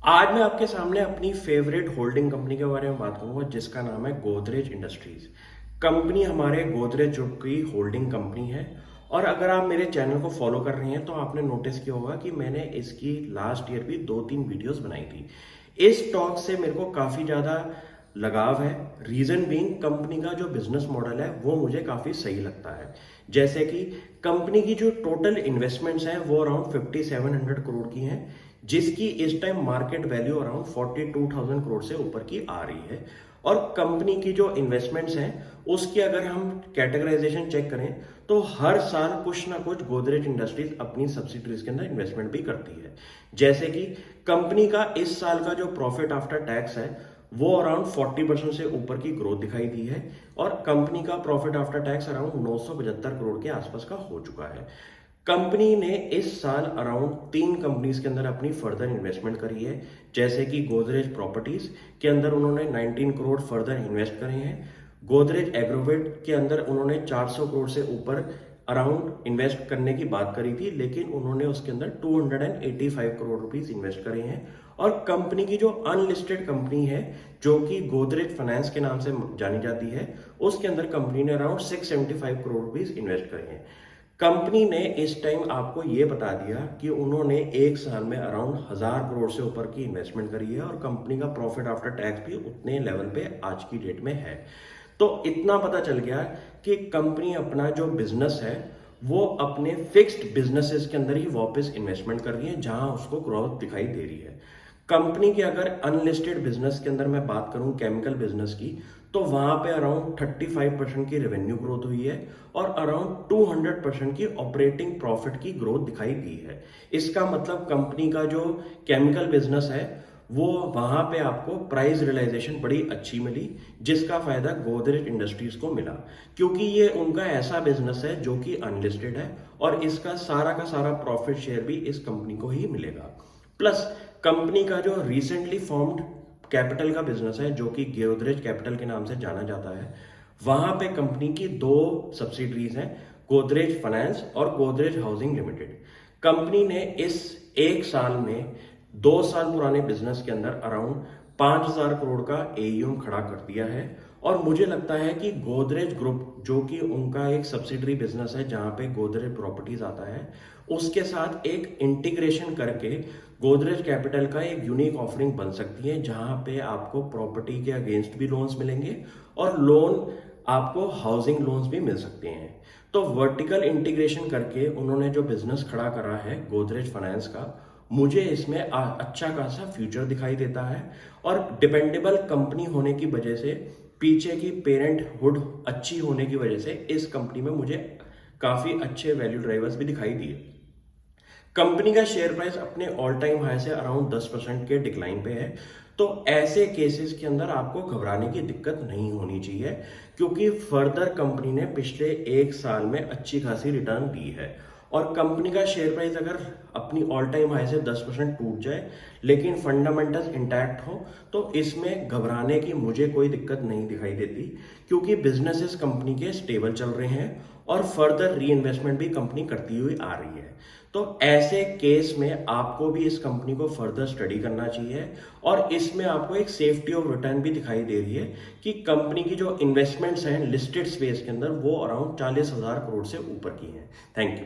आज मैं आपके सामने अपनी फेवरेट होल्डिंग कंपनी के बारे में बात करूंगा जिसका नाम है गोदरेज इंडस्ट्रीज। कंपनी हमारे गोदरेज ग्रुप की होल्डिंग कंपनी है। और अगर आप मेरे चैनल को फॉलो कर रहे हैं तो आपने नोटिस किया होगा कि मैंने इसकी लास्ट ईयर भी 2-3 वीडियोस बनाई थी। इस स्टॉक से मेरे को काफ़ी ज़्यादा लगाव है। रीज़न बीइंग कंपनी का जो बिजनेस मॉडल है वो मुझे काफ़ी सही लगता है। जैसे कि कंपनी की जो टोटल इन्वेस्टमेंट्स हैं वो अराउंड 5700 करोड़ की हैं, जिसकी इस time market value around 42,000 crore से ऊपर की आ रही है। और कंपनी की जो इन्वेस्टमेंट्स हैं उसकी अगर हम कैटेगराइजेशन चेक करें तो हर साल कुछ ना कुछ गोदरेज इंडस्ट्रीज अपनी सब्सिडरीज के अंदर इन्वेस्टमेंट भी करती है। जैसे कि कंपनी का इस साल का जो प्रॉफिट आफ्टर टैक्स है वो अराउंड 40% से ऊपर की ग्रोथ दिखाई दी है। और कंपनी का profit after tax around 975 crore के आसपास का हो चुका है। कंपनी ने इस साल अराउंड 3 कंपनीज के अंदर अपनी फर्दर इन्वेस्टमेंट करी है। जैसे कि गोदरेज प्रॉपर्टीज के अंदर उन्होंने 19 करोड़ फर्दर इन्वेस्ट करे हैं। गोदरेज एग्रोवेट के अंदर उन्होंने 400 करोड़ से ऊपर अराउंड इन्वेस्ट करने की बात करी थी, लेकिन उन्होंने उसके अंदर 285 करोड़ रुपीस इन्वेस्ट करे हैं। और कंपनी की जो अनलिस्टेड कंपनी है जो कि गोदरेज फाइनेंस के नाम से जानी जाती है, उसके अंदर कंपनी ने अराउंड 675 करोड़ रुपीस इन्वेस्ट करे हैं। कंपनी ने इस टाइम आपको ये बता दिया कि उन्होंने एक साल में अराउंड 1000 करोड़ से ऊपर की इन्वेस्टमेंट करी है और कंपनी का प्रॉफिट आफ्टर टैक्स भी उतने लेवल पे आज की डेट में है। तो इतना पता चल गया कि कंपनी अपना जो बिजनेस है वो अपने फिक्स्ड बिजनेसेस के अंदर ही वापस इन्वेस्टमेंट कर रही है जहां उसको ग्रोथ दिखाई दे रही है। कंपनी के अगर अनलिस्टेड बिजनेस के अंदर मैं बात करूं केमिकल बिजनेस की, तो वहां पे अराउंड 35% की रेवेन्यू ग्रोथ हुई है और अराउंड 200% की ऑपरेटिंग प्रॉफिट की ग्रोथ दिखाई दी है। इसका मतलब कंपनी का जो केमिकल बिजनेस है वो वहां पे आपको प्राइस रियलाइजेशन बड़ी अच्छी मिली, जिसका फायदा गोदरेज इंडस्ट्रीज को मिला, क्योंकि ये उनका ऐसा बिजनेस है जो कि अनलिस्टेड है और इसका का सारा प्रॉफिट शेयर भी इस कंपनी को ही मिलेगा। प्लस कंपनी का जो रिसेंटली फॉर्म्ड कैपिटल का बिजनेस है जो कि गोदरेज कैपिटल के नाम से जाना जाता है, वहां पे कंपनी की 2 सब्सिडरीज हैं, गोदरेज फाइनेंस और गोदरेज हाउसिंग लिमिटेड। कंपनी ने इस एक साल में 2 साल पुराने बिजनेस के अंदर अराउंड 5000 करोड़ का एयूएम खड़ा कर दिया है। और मुझे लगता है कि गोदरेज ग्रुप जो कि उनका एक सब्सिडरी बिजनेस है जहां पे गोदरेज प्रॉपर्टीज आता है, उसके साथ एक इंटीग्रेशन करके गोदरेज कैपिटल का एक यूनिक ऑफरिंग बन सकती है जहां पे आपको प्रॉपर्टी के अगेंस्ट भी लोन्स मिलेंगे और लोन आपको हाउसिंग लोन्स भी मिल सकते हैं। तो वर्टिकल इंटीग्रेशन करके उन्होंने जो बिजनेस खड़ा करा है गोदरेज फाइनेंस का, मुझे इसमें अच्छा खासा फ्यूचर दिखाई देता है। और डिपेंडेबल कंपनी होने की वजह से, पीछे की पेरेंट हुड अच्छी होने की वजह से इस कंपनी में मुझे काफी अच्छे वैल्यू ड्राइवर्स भी दिखाई दिए। कंपनी का शेयर प्राइस अपने ऑल टाइम हाई से अराउंड 10% के डिक्लाइन पे है। तो ऐसे केसेस के अंदर आपको घबराने की दिक्कत नहीं होनी चाहिए, क्योंकि फर्दर कंपनी ने पिछले एक साल में अच्छी खासी रिटर्न दी है। और कंपनी का शेयर प्राइस अगर अपनी ऑल टाइम हाई से 10% टूट जाए लेकिन फंडामेंटल्स इंटैक्ट हो तो इसमें घबराने की मुझे कोई दिक्कत नहीं दिखाई देती, क्योंकि बिजनेसेस कंपनी के स्टेबल चल रहे हैं और फर्दर री इन्वेस्टमेंट भी कंपनी करती हुई आ रही है। तो ऐसे केस में आपको भी इस कंपनी को फर्दर स्टडी करना चाहिए। और इसमें आपको एक सेफ्टी ऑफ रिटर्न भी दिखाई दे रही है कि कंपनी की जो इन्वेस्टमेंट्स हैं लिस्टेड स्पेस के अंदर वो अराउंड 40,000 करोड़ से ऊपर की हैं। Thank you.